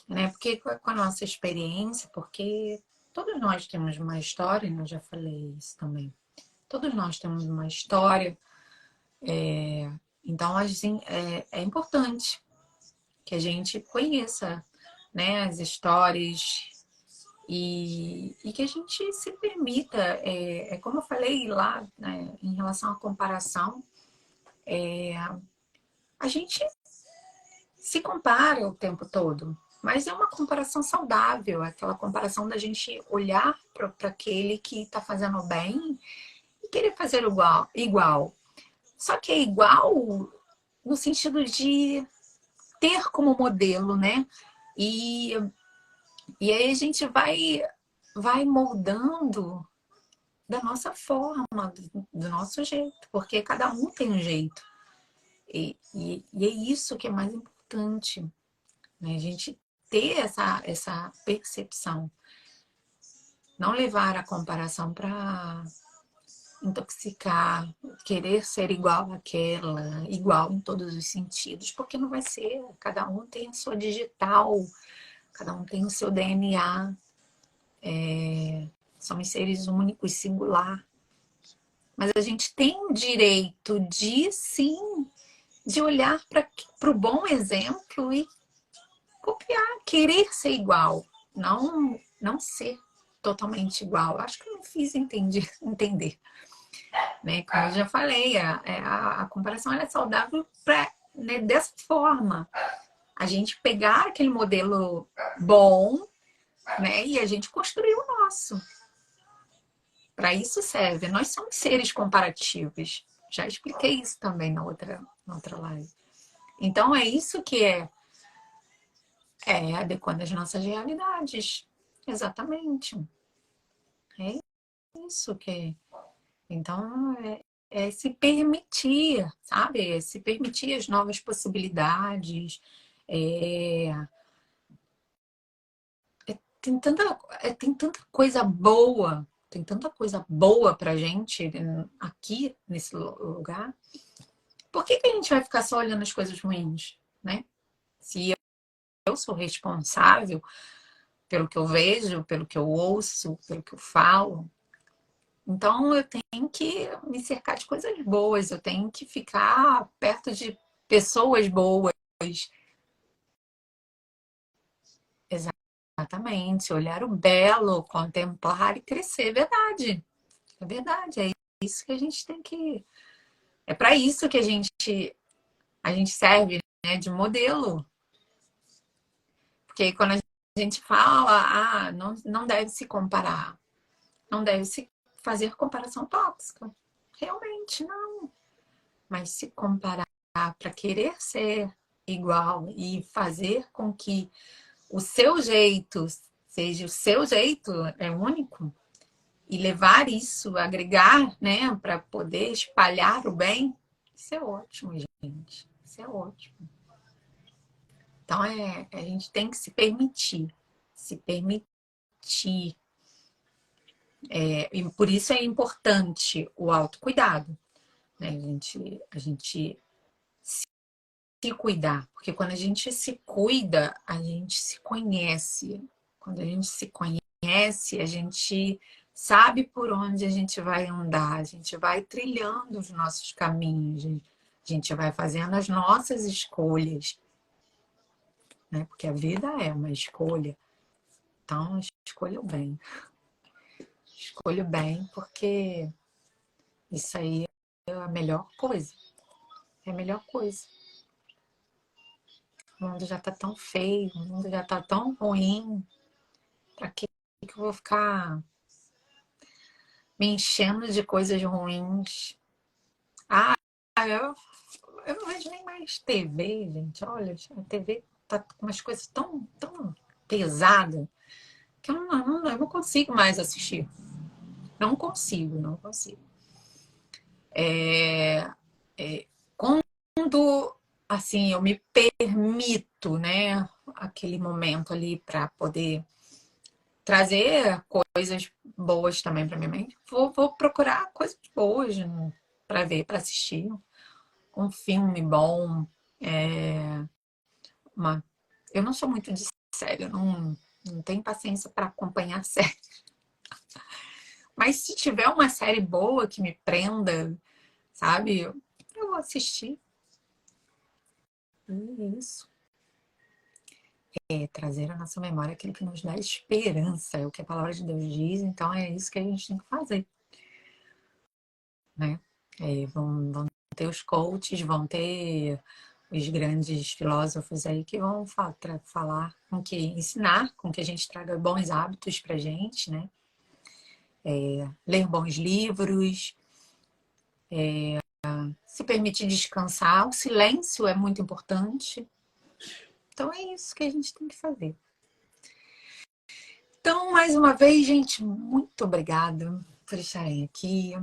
A: né? Porque com a nossa experiência, porque todos nós temos uma história, né? Eu já falei isso também. Todos nós temos uma história, então assim, é importante que a gente conheça, né, as histórias e que a gente se permita, como eu falei lá, né, em relação à comparação, a gente se compara o tempo todo, mas é uma comparação saudável, aquela comparação da gente olhar para aquele que está fazendo bem e querer fazer igual. Só que é igual no sentido de ter como modelo, né? E, e aí a gente vai moldando da nossa forma, do nosso jeito, porque cada um tem um jeito. E é isso que é mais importante, né? A gente ter essa percepção. Não levar a comparação para intoxicar, querer ser igual àquela, igual em todos os sentidos, porque não vai ser. Cada um tem a sua digital, cada um tem o seu DNA. Somos seres únicos, singular. Mas a gente tem o direito de, sim, de olhar para o bom exemplo e copiar, querer ser igual, não ser totalmente igual. Acho que eu não fiz entender. Né? Como eu já falei, a comparação é saudável né, dessa forma. A gente pegar aquele modelo bom, né, e a gente construir o nosso. Para isso serve. Nós somos seres comparativos. Já expliquei isso também na outra live. Então é isso que é adequando as nossas realidades. Exatamente. É isso que é. Então é se permitir, sabe? É se permitir as novas possibilidades. É, tem tanta coisa boa, tem tanta coisa boa pra gente aqui nesse lugar. Por que a gente vai ficar só olhando as coisas ruins, né? Se eu sou responsável pelo que eu vejo, pelo que eu ouço, pelo que eu falo, então eu tenho que me cercar de coisas boas, eu tenho que ficar perto de pessoas boas. Exatamente, olhar o belo, contemplar e crescer, é verdade. É verdade, é isso que a gente tem que. É para isso que a gente serve, né, de modelo. Porque quando a gente fala, não deve se comparar, não deve se fazer comparação tóxica. Realmente não. Mas se comparar para querer ser igual e fazer com que o seu jeito seja o seu jeito, é único, e levar isso, agregar, né, para poder espalhar o bem, isso é ótimo, gente. Isso é ótimo. Então, a gente tem que se permitir. Se permitir. E por isso é importante o autocuidado. Né? A gente se cuidar. Porque quando a gente se cuida, a gente se conhece. Quando a gente se conhece, a gente sabe por onde a gente vai andar, a gente vai trilhando os nossos caminhos, a gente vai fazendo as nossas escolhas, né? Porque a vida é uma escolha. Então, escolha o bem. Escolha o bem, porque isso aí é a melhor coisa. É a melhor coisa. O mundo já tá tão feio, o mundo já tá tão ruim. Pra que eu vou ficar me enchendo de coisas ruins? Ah, eu não vejo nem mais TV, gente. Olha, a TV tá com umas coisas tão pesadas que eu não consigo mais assistir. Não consigo, não consigo. Quando, assim, eu me permito, né, aquele momento ali para poder trazer coisas boas também para minha mente, vou procurar coisas boas para ver, para assistir. Um filme bom, uma... Eu não sou muito de série, eu não tenho paciência para acompanhar série. Mas se tiver uma série boa que me prenda, sabe, eu vou assistir. E isso. Trazer à nossa memória aquilo que nos dá esperança, é o que a palavra de Deus diz, então é isso que a gente tem que fazer. Né? Vão ter os coaches, vão ter os grandes filósofos aí que vão falar ensinar com que a gente traga bons hábitos pra gente, né? Ler bons livros, se permitir descansar, o silêncio é muito importante. Então é isso que a gente tem que fazer. Então, mais uma vez, gente, muito obrigada por estarem aqui.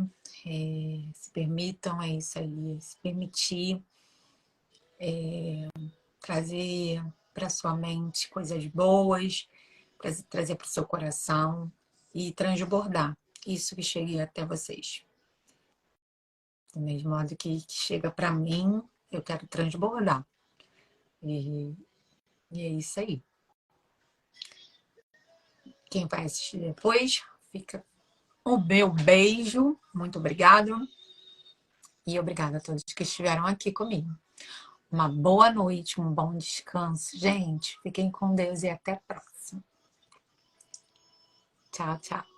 A: Se permitam, é isso aí, se permitir trazer para sua mente coisas boas, trazer para o seu coração e transbordar isso que chegue até vocês. Do mesmo modo que chega para mim, eu quero transbordar. E é isso aí. Quem vai assistir depois, fica o meu beijo. Muito obrigado. E obrigada a todos que estiveram aqui comigo. Uma boa noite, um bom descanso. Gente, fiquem com Deus e até a próxima. Tchau, tchau.